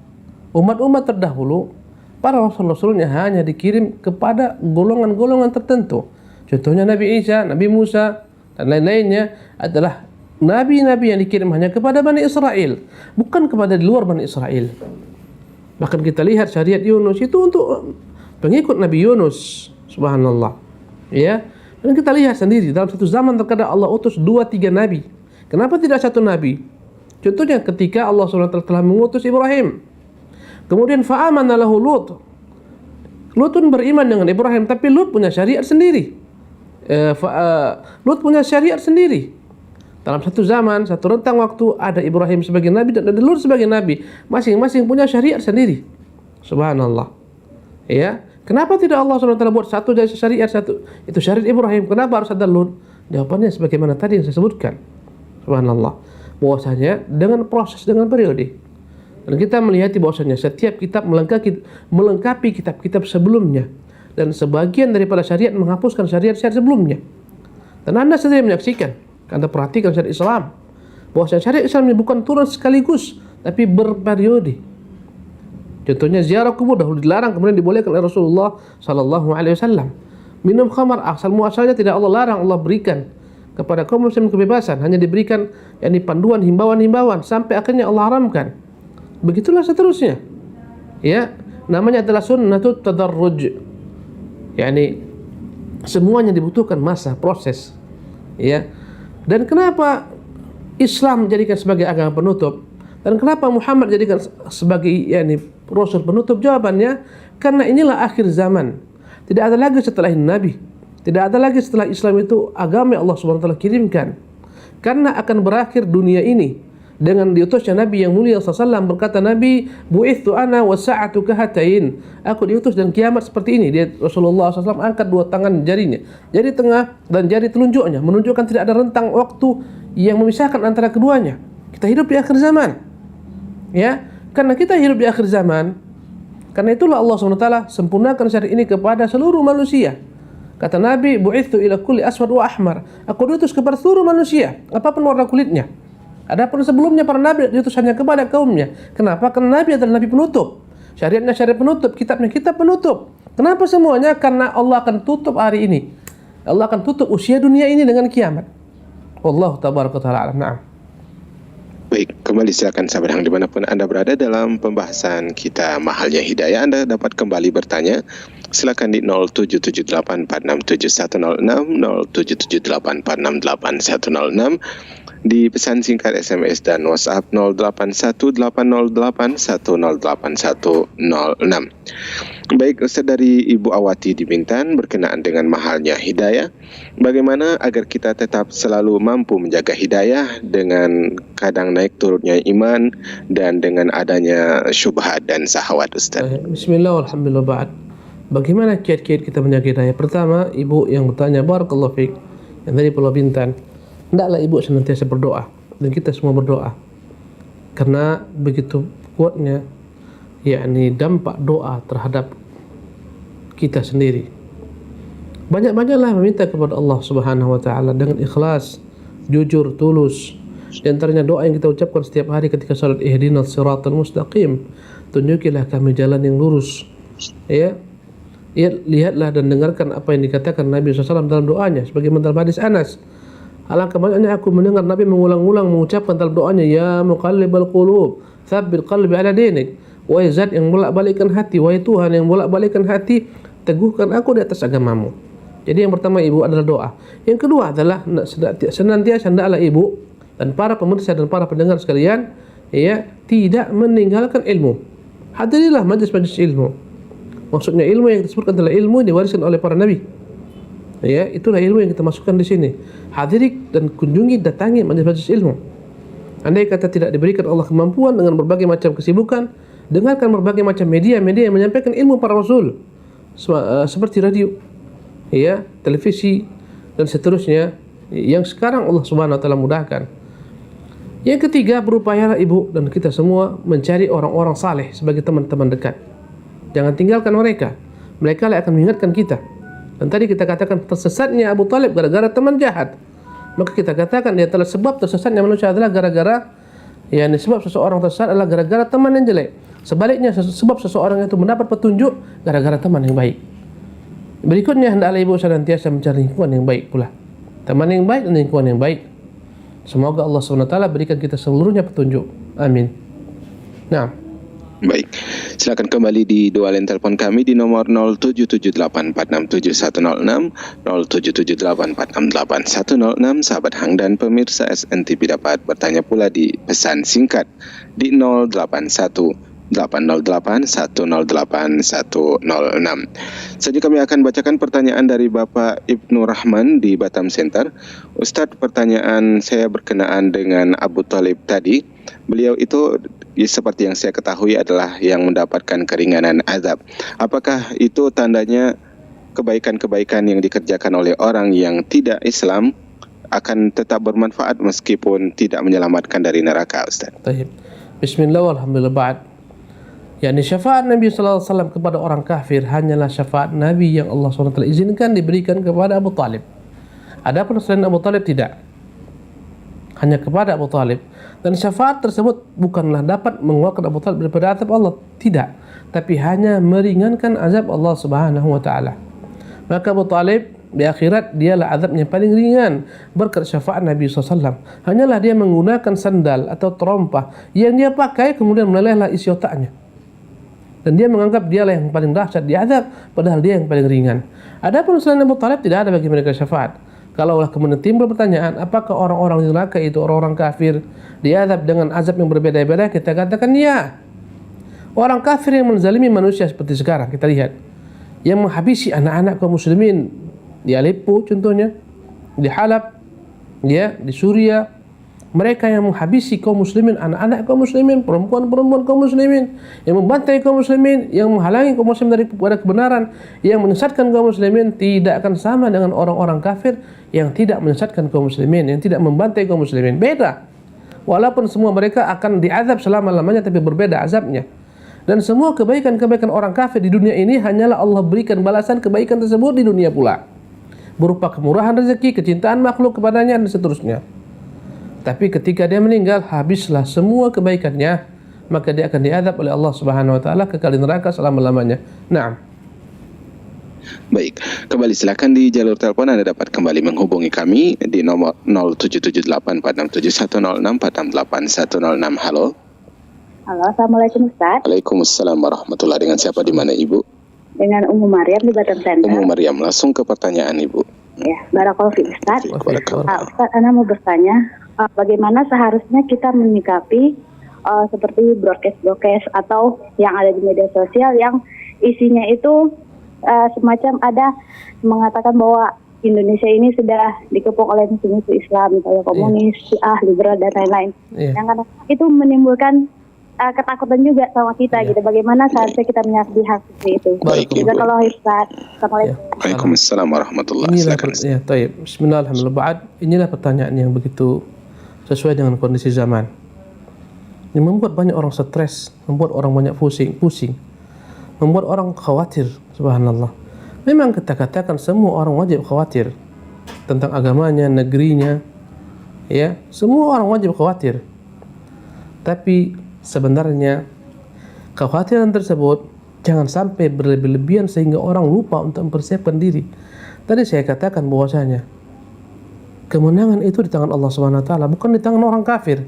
umat-umat terdahulu, para rasul-rasulnya hanya dikirim kepada golongan-golongan tertentu. Contohnya Nabi Isa, Nabi Musa, dan lain-lainnya adalah nabi-nabi yang dikirim hanya kepada Bani Israel, bukan kepada di luar Bani Israel. Bahkan kita lihat syariat Yunus itu untuk pengikut Nabi Yunus. Subhanallah. Ya. Dan kita lihat sendiri dalam satu zaman terkadang Allah utus 2-3 nabi. Kenapa tidak satu nabi? Contohnya ketika Allah SWT telah mengutus Ibrahim. Kemudian fa'amana lahu Lut. Lut pun beriman dengan Ibrahim, tapi Lut punya syariat sendiri. Lut punya syariat sendiri. Dalam satu zaman, satu rentang waktu ada Ibrahim sebagai nabi dan ada Lut sebagai nabi. Masing-masing punya syariat sendiri. Subhanallah. Ya, kenapa tidak Allah SWT buat satu dari syariat satu? Itu syariat Ibrahim. Kenapa harus ada Lut? Jawabannya sebagaimana tadi yang saya sebutkan. Subhanallah. Bahwasanya dengan proses, dengan periode. Dan kita melihat bahwasanya setiap kitab melengkapi kitab-kitab sebelumnya. Dan sebagian daripada syariat menghapuskan syariat-syariat sebelumnya. Dan Anda sendiri menyaksikan, Anda perhatikan syariat Islam, bahwasanya syariat Islam ini bukan turun sekaligus, tapi berperiode. Contohnya ziarah kubur dahulu dilarang, kemudian dibolehkan oleh Rasulullah sallallahu alaihi wasallam. Minum khamar asal muasalnya tidak Allah larang, Allah berikan kepada kaum muslim kebebasan, hanya diberikan panduan, himbauan sampai akhirnya Allah haramkan. Begitulah seterusnya. Ya, namanya adalah sunnatut tadarruj. Semuanya dibutuhkan masa, proses. Ya. Dan kenapa Islam dijadikan sebagai agama penutup? Dan kenapa Muhammad dijadikan sebagai Rasul penutup? Jawabannya, karena inilah akhir zaman. Tidak ada lagi setelah ini Nabi. Tidak ada lagi setelah Islam itu agama yang Allah SWT kirimkan. Karena akan berakhir dunia ini dengan diutusnya Nabi yang mulia SAW. Berkata Nabi, bu'ithu ana wa sa'atu kahatain. Aku diutus dan kiamat seperti ini. Dia Rasulullah SAW angkat dua tangan jarinya, jari tengah dan jari telunjuknya, menunjukkan tidak ada rentang waktu yang memisahkan antara keduanya. Kita hidup di akhir zaman. Ya, karena kita hidup di akhir zaman, karena itulah Allah SWT sempurnakan syariat ini kepada seluruh manusia. Kata Nabi, bu'ithu ila kulli aswad wa ahmar. Aku diutus kepada seluruh manusia, apapun warna kulitnya. Adapun sebelumnya para nabi diutus hanya kepada kaumnya. Kenapa? Karena Nabi adalah nabi penutup. Syariatnya syariat penutup, kitabnya kitab penutup. Kenapa semuanya? Karena Allah akan tutup hari ini. Allah akan tutup usia dunia ini dengan kiamat. Wallahu tabaraka ta'ala alam. Na'am. Baik, kembali silakan sahabat Hang dimanapun Anda berada dalam pembahasan kita Mahalnya Hidayah. Anda dapat kembali bertanya. Silakan di 0778467106, 0778468106, di pesan singkat SMS dan WhatsApp 081808108106. Baik, Ustaz, dari Ibu Awati di Bintan berkenaan dengan mahalnya hidayah, bagaimana agar kita tetap selalu mampu menjaga hidayah dengan kadang naik turunnya iman dan dengan adanya syubhat dan syahwat, Ustaz? Bismillah, alhamdulillah, ba'd. Bagaimana kiat-kiat kita menjaga hidayah? Pertama, Ibu yang bertanya, barakallahu fiik, yang dari Pulau Bintan, hendaklah Ibu senantiasa berdoa, dan kita semua berdoa, karena begitu kuatnya dampak doa terhadap kita sendiri. Banyak-banyaklah meminta kepada Allah Subhanahu wa taala dengan ikhlas, jujur, tulus. Di antaranya doa yang kita ucapkan setiap hari ketika salat, ihdinas siratal mustaqim, tunjukilah kami jalan yang lurus. Ya, lihatlah dan dengarkan apa yang dikatakan Nabi SAW dalam doanya, sebagaimana dalam hadis Anas. Alangkah banyaknya aku mendengar Nabi mengulang-ulang mengucapkan dalam doanya, ya muqallibal qulub, tsabbit qalbi ala dinik. Wahai Zat yang bolak-balikkan hati, wahai Tuhan yang bolak-balikkan hati, teguhkan aku di atas agamamu. Jadi yang pertama Ibu adalah doa. Yang kedua adalah senantiasa hendaklah Ibu dan para pemirsa dan para pendengar sekalian, tidak meninggalkan ilmu. Hadirilah majlis-majlis ilmu. Maksudnya ilmu yang disebutkan adalah ilmu yang diwariskan oleh para nabi. Itulah ilmu yang kita masukkan di sini. Hadiri dan kunjungi, datangi majlis-majlis ilmu. Andai kata tidak diberikan Allah kemampuan dengan berbagai macam kesibukan, dengarkan berbagai macam media yang menyampaikan ilmu para rasul, seperti radio, televisi dan seterusnya, yang sekarang Allah Subhanahu wa taala mudahkan. Yang ketiga, berupayalah Ibu dan kita semua mencari orang-orang saleh sebagai teman-teman dekat. Jangan tinggalkan mereka. Mereka lah akan mengingatkan kita. Dan tadi kita katakan tersesatnya Abu Talib gara-gara teman jahat. Maka kita katakan dia telah sebab tersesatnya manusia adalah gara-gara sebab seseorang tersesat adalah gara-gara teman yang jelek. Sebaliknya, sebab seseorang itu mendapat petunjuk gara-gara teman yang baik. Berikutnya, hendaklah Ibu senantiasa mencari lingkungan yang baik pula. Teman yang baik dan lingkungan yang baik. Semoga Allah SWT berikan kita seluruhnya petunjuk. Amin. Nah. Baik, silakan kembali di dua line telepon kami di nomor 0778467106, 0778468106. Sahabat Hang dan pemirsa SNTV dapat bertanya pula di pesan singkat di 081 Selanjutnya kami akan bacakan pertanyaan dari Bapak Ibnu Rahman di Batam Center. Ustadz, pertanyaan saya berkenaan dengan Abu Thalib tadi. Beliau itu seperti yang saya ketahui adalah yang mendapatkan keringanan azab. Apakah itu tandanya kebaikan-kebaikan yang dikerjakan oleh orang yang tidak Islam akan tetap bermanfaat meskipun tidak menyelamatkan dari neraka, Ustaz? Baik. Bismillah walhamdulillah ba'd. Yani syafaat Nabi sallallahu alaihi wasallam kepada orang kafir hanyalah syafaat Nabi yang Allah SWT izinkan diberikan kepada Abu Talib. Adapun selain Abu Talib tidak. Hanya kepada Abu Talib. Dan syafaat tersebut bukanlah dapat mengeluarkan Abu Talib daripada azab Allah, tidak, tapi hanya meringankan azab Allah Subhanahu wa taala. Maka Abu Talib di akhirat dialah azabnya paling ringan berkat syafaat Nabi SAW. Hanyalah dia menggunakan sandal atau terompah yang dia pakai kemudian melelehlah isi otaknya, dan dia menganggap dialah yang paling dahsyat diazab, padahal dia yang paling ringan. Adapun selain Abu Talib tidak ada bagi mereka syafaat. Kalaulah kemudian timbul pertanyaan, apakah orang-orang di neraka itu orang-orang kafir diazab dengan azab yang berbeda-beda? Kita katakan ya. Orang kafir yang menzalimi manusia seperti sekarang kita lihat, yang menghabisi anak-anak kaum muslimin di Aleppo contohnya, di Halab, ya, di Suria, mereka yang menghabisi kaum muslimin, anak-anak kaum muslimin, perempuan-perempuan kaum muslimin, yang membantai kaum muslimin, yang menghalangi kaum muslimin daripada kebenaran, yang menyesatkan kaum muslimin, tidak akan sama dengan orang-orang kafir yang tidak menyesatkan kaum muslimin, yang tidak membantai kaum muslimin. Beda. Walaupun semua mereka akan diazab selama-lamanya, tapi berbeda azabnya. Dan semua kebaikan-kebaikan orang kafir di dunia ini hanyalah Allah berikan balasan kebaikan tersebut di dunia pula, berupa kemurahan rezeki, kecintaan makhluk kepadanya, dan seterusnya. Tapi ketika dia meninggal, habislah semua kebaikannya, maka dia akan diazab oleh Allah Subhanahu wa taala kekal di neraka selama-lamanya. Naam. Baik, kembali silakan di jalur telepon Anda dapat kembali menghubungi kami di nomor 07784671064810. Halo. Halo, Assalamualaikum Ustaz. Waalaikumsalam warahmatullahi. Dengan siapa, di mana Ibu? Dengan Ummu Maryam di Batam Center. Ummu Maryam, langsung ke pertanyaan Ibu. Ya, barakallahu fiik Ustaz. Barakallahu. Ustaz, Ana mau bertanya, bagaimana seharusnya kita menyikapi seperti broadcast atau yang ada di media sosial yang isinya itu semacam ada mengatakan bahwa Indonesia ini sudah dikepung oleh musuh-musuh Islam, misalnya komunis, Syiah, liberal, dan lain-lain. Yang kadang itu menimbulkan ketakutan juga sama kita gitu. Bagaimana seharusnya kita menyikapi hal seperti itu? Baik, Ibu. Kalau Ustaz. Assalamualaikum. Waalaikumsalam warahmatullahi wabarakatuh. Ya, taib. Bismillah, alhamdulillah ba'd. Inilah pertanyaan yang begitu sesuai dengan kondisi zaman. Ini membuat banyak orang stres, membuat orang banyak pusing, membuat orang khawatir. Subhanallah. Memang kita katakan semua orang wajib khawatir tentang agamanya, negerinya, ya, semua orang wajib khawatir. Tapi sebenarnya kekhawatiran tersebut jangan sampai berlebih-lebihan sehingga orang lupa untuk mempersiapkan diri. Tadi saya katakan bahwasanya kemenangan itu di tangan Allah Subhanahu wa taala, bukan di tangan orang kafir.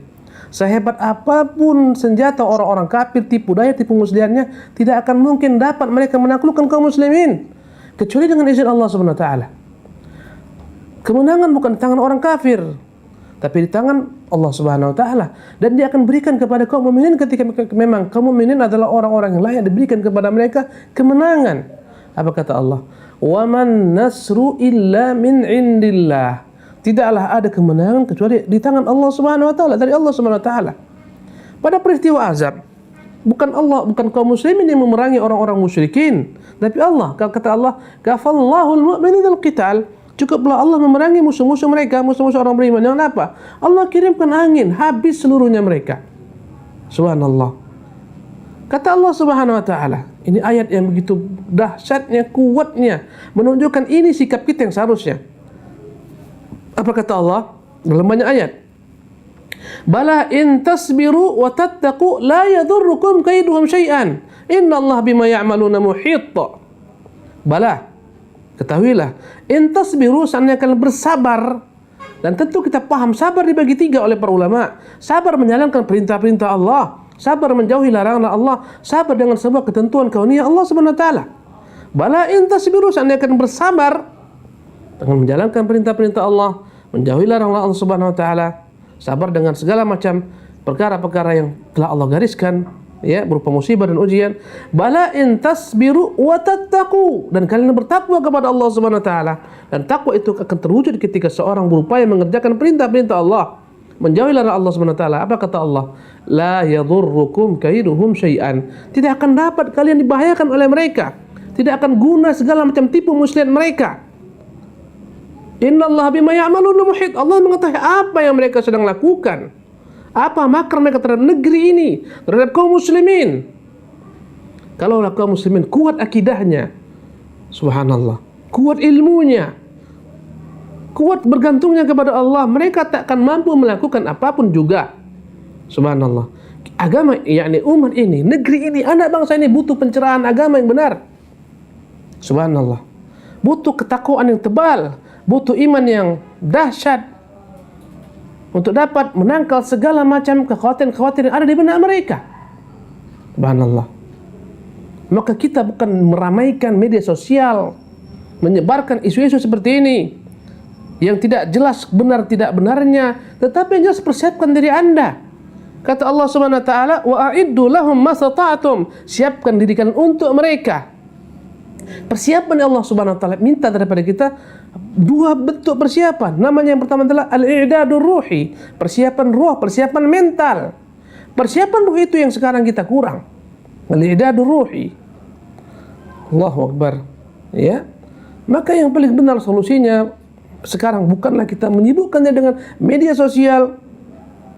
Sehebat apapun senjata orang-orang kafir, tipu daya, tipu muslihatnya, tidak akan mungkin dapat mereka menaklukkan kaum muslimin kecuali dengan izin Allah Subhanahu wa taala. Kemenangan bukan di tangan orang kafir, tapi di tangan Allah Subhanahu wa taala, dan dia akan berikan kepada kaum mukminin ketika memang kaum mukminin adalah orang-orang yang layak diberikan kepada mereka kemenangan. Apa kata Allah? Wa man nasru illa min indillah. Tidaklah ada kemenangan kecuali di tangan Allah Subhanahu wa taala, dari Allah Subhanahu wa taala. Pada peristiwa azab, bukan kaum muslimin yang memerangi orang-orang musyrikin, tapi Allah. Kata Allah, kafallahu al-mu'minina al-qital. Cukuplah Allah memerangi musuh-musuh mereka, musuh-musuh orang beriman. Yang apa? Allah kirimkan angin, habis seluruhnya mereka. Subhanallah. Kata Allah Subhanahu wa taala, ini ayat yang begitu dahsyatnya, kuatnya, menunjukkan ini sikap kita yang seharusnya. Apa kata Allah dalam banyak ayat? Bala in tasbiru wa tattaqu la yadurrukum kaiduhum syai'an. Innallaha bima ya'maluna muhit. Bala, ketahuilah, in tasbiru, seandainya kalian bersabar, dan tentu kita paham sabar dibagi tiga oleh para ulama. Sabar menjalankan perintah-perintah Allah, sabar menjauhi larangan Allah, sabar dengan sebuah ketentuan kauniyah Allah Subhanahu wa taala. Bala in tasbiru, seandainya kalian bersabar dengan menjalankan perintah-perintah Allah, menjauhi larangan Allah Subhanahu wa taala, sabar dengan segala macam perkara-perkara yang telah Allah gariskan, ya, berupa musibah dan ujian. Bala in tasbiru wa tattaqu, dan kalian bertakwa kepada Allah Subhanahu wa taala. Dan takwa itu akan terwujud ketika seorang berupaya mengerjakan perintah-perintah Allah, menjauhi larangan Allah Subhanahu wa taala. Apa kata Allah? La yadhurrukum kaiduhum syai'an. Tidak akan dapat kalian dibahayakan oleh mereka. Tidak akan guna segala macam tipu muslihat mereka. Innallaha bima ya'maluna muhit. Allah mengetahui apa yang mereka sedang lakukan. Apa makar mereka terhadap negeri ini, terhadap kaum muslimin. Kalaulah kaum muslimin kuat akidahnya, subhanallah, kuat ilmunya, kuat bergantungnya kepada Allah, mereka tak akan mampu melakukan apapun juga. Subhanallah. Agama, yakni umat ini, negeri ini, anak bangsa ini butuh pencerahan agama yang benar. Subhanallah. Butuh ketakwaan yang tebal, butuh iman yang dahsyat untuk dapat menangkal segala macam kekhawatiran yang ada di benak mereka. Subhanallah. Maka kita bukan meramaikan media sosial, menyebarkan isu-isu seperti ini yang tidak jelas benar tidak benarnya, tetapi yang jelas persiapkan diri Anda. Kata Allah Subhanahu wa taala, wa a'iddu lahum mastata'tum, siapkan diri kalian untuk mereka. Persiapan Allah Subhanahu wa taala minta daripada kita dua bentuk persiapan. Namanya yang pertama adalah al-i'dadur ruhi, persiapan roh, persiapan mental. Persiapan roh itu yang sekarang kita kurang. Al-i'dadur ruhi. Allahu Akbar. Ya. Maka yang paling benar solusinya sekarang bukanlah kita menyibukkannya dengan media sosial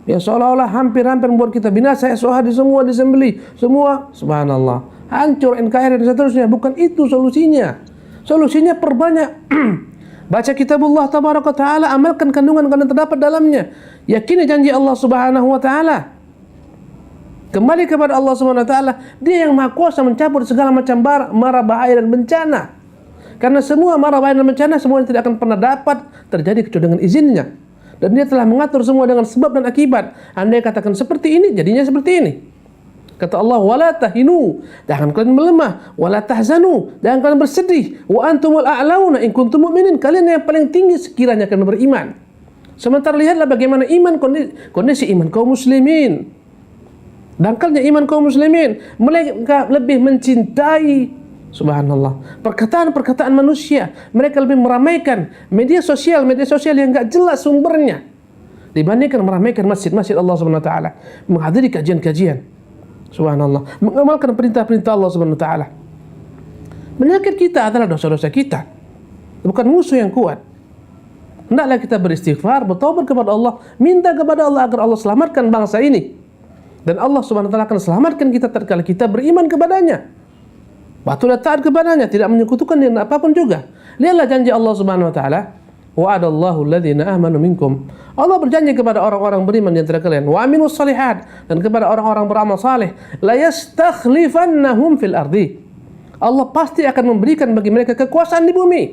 yang seolah-olah hampir-hampir membuat kita binasa, SOH di semua disembelih, semua subhanallah, hancur NKRI dan seterusnya. Bukan itu solusinya. Solusinya perbanyak baca kitabullah tabaraka taala, amalkan kandungan-kandungan terdapat dalamnya, yakini janji Allah Subhanahu wa taala. Kembali kepada Allah Subhanahu wa taala, Dia yang Maha Kuasa mencabut segala macam mara bahaya dan bencana. Karena semua mara bahaya dan bencana semuanya tidak akan pernah dapat terjadi kecuali dengan izinnya. Dan Dia telah mengatur semua dengan sebab dan akibat. Andai katakan seperti ini, jadinya seperti ini. Kata Allah, wala tahinu, jangan kalian melemah, wala tahzanu, jangan kalian bersedih, wa antumul a'launa in kuntum mu'minin, kalian yang paling tinggi sekiranya kalian beriman. Sementara lihatlah bagaimana kondisi iman kaum muslimin. Dangkalnya iman kaum muslimin, mereka lebih mencintai, subhanallah, perkataan-perkataan manusia. Mereka lebih meramaikan media sosial yang enggak jelas sumbernya dibandingkan meramaikan masjid-masjid Allah Subhanahu wa taala, menghadiri kajian-kajian. Subhanallah, mengamalkan perintah-perintah Allah Subhanahu wa taala. Penyakit kita adalah dosa-dosa kita, bukan musuh yang kuat. Hendaklah kita beristighfar, bertaubat kepada Allah, minta kepada Allah agar Allah selamatkan bangsa ini. Dan Allah Subhanahu wa taala akan selamatkan kita tatkala kita beriman kepadanya. Patuhlah taat kepadanya, tidak menyekutukan dengan apapun juga. Lihatlah janji Allah Subhanahu wa taala, wa'adallahu alladhina amanu minkum. Allah berjanji kepada orang-orang beriman di antara kalian, wa aminus salihat, dan kepada orang-orang beramal saleh, la yastakhlifannahum fil ardi. Allah pasti akan memberikan bagi mereka kekuasaan di bumi.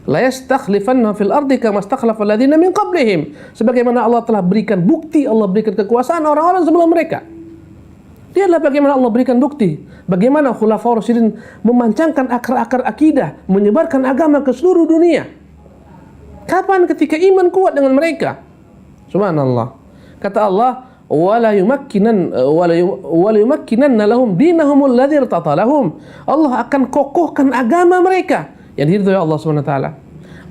La yastakhlifannahum fil ardi kama stakhlafa alladhina min qablihim. Sebagaimana Allah telah berikan bukti, Allah berikan kekuasaan orang-orang sebelum mereka. Lihatlah bagaimana Allah berikan bukti, bagaimana Khulafaur Rasyidin memancangkan akar-akar akidah, menyebarkan agama ke seluruh dunia. Kapan? Ketika iman kuat dengan mereka. Subhanallah. Kata Allah, wala yumakkinanna lahum dinahum alladzi irtata lahum. Allah akan kokohkan agama mereka yang diridhoi Allah Subhanahu wa taala.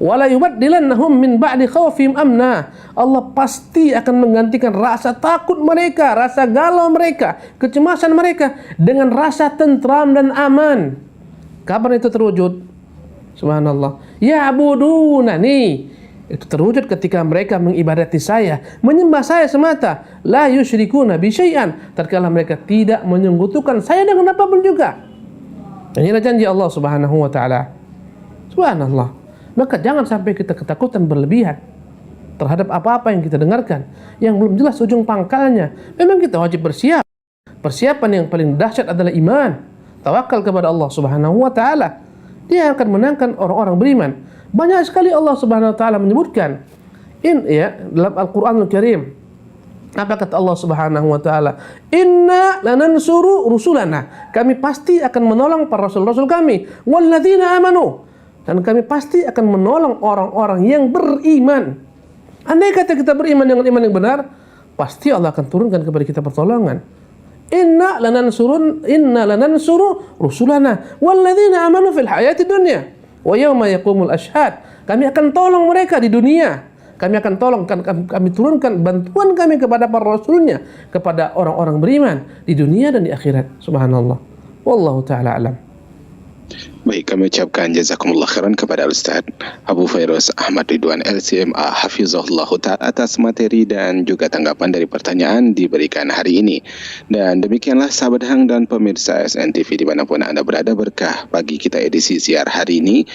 Wala yubaddilannahum min ba'di khaufihim amna. Allah pasti akan menggantikan rasa takut mereka, rasa galau mereka, kecemasan mereka dengan rasa tentram dan aman. Kapan itu terwujud? Subhanallah. Ya'budunani, itu terwujud ketika mereka mengibadati saya, menyembah saya semata. La yusyrikuna bi syai'an, tatkala mereka tidak menyekutukan saya dengan apapun juga. Dan inilah janji Allah Subhanahu wa taala. Subhanallah. Maka jangan sampai kita ketakutan berlebihan terhadap apa-apa yang kita dengarkan yang belum jelas ujung pangkalnya. Memang kita wajib bersiap. Persiapan yang paling dahsyat adalah iman, tawakal kepada Allah Subhanahu wa taala. Dia akan menangkan orang-orang beriman. Banyak sekali Allah Subhanahu wa taala menyebutkan dalam Al-Qur'anul Karim. Apa kata Allah Subhanahu wa taala? Inna lanansuru rusulana. Kami pasti akan menolong para rasul-rasul kami. Walladzina amanu. Dan kami pasti akan menolong orang-orang yang beriman. Andai kata kita beriman dengan iman yang benar, pasti Allah akan turunkan kepada kita pertolongan. inna lanansuru rusulana walladzina amanu fil hayati dunya wa yauma yaqumul ashhad. Kami akan tolong mereka di dunia. Kami akan tolong, kami turunkan bantuan kami kepada para rasulnya, kepada orang-orang beriman di dunia dan di akhirat. Subhanallah. Wallahu ta'ala alam. Baik, kami ucapkan jazakumullah khairan kepada Ustaz Abu Fairuz Ahmad Ridwan LCMA Hafizahullah Ta'ala atas materi dan juga tanggapan dari pertanyaan diberikan hari ini. Dan demikianlah sahabat Hang dan pemirsa SNTV dimanapun Anda berada, berkah bagi kita edisi siar hari ini.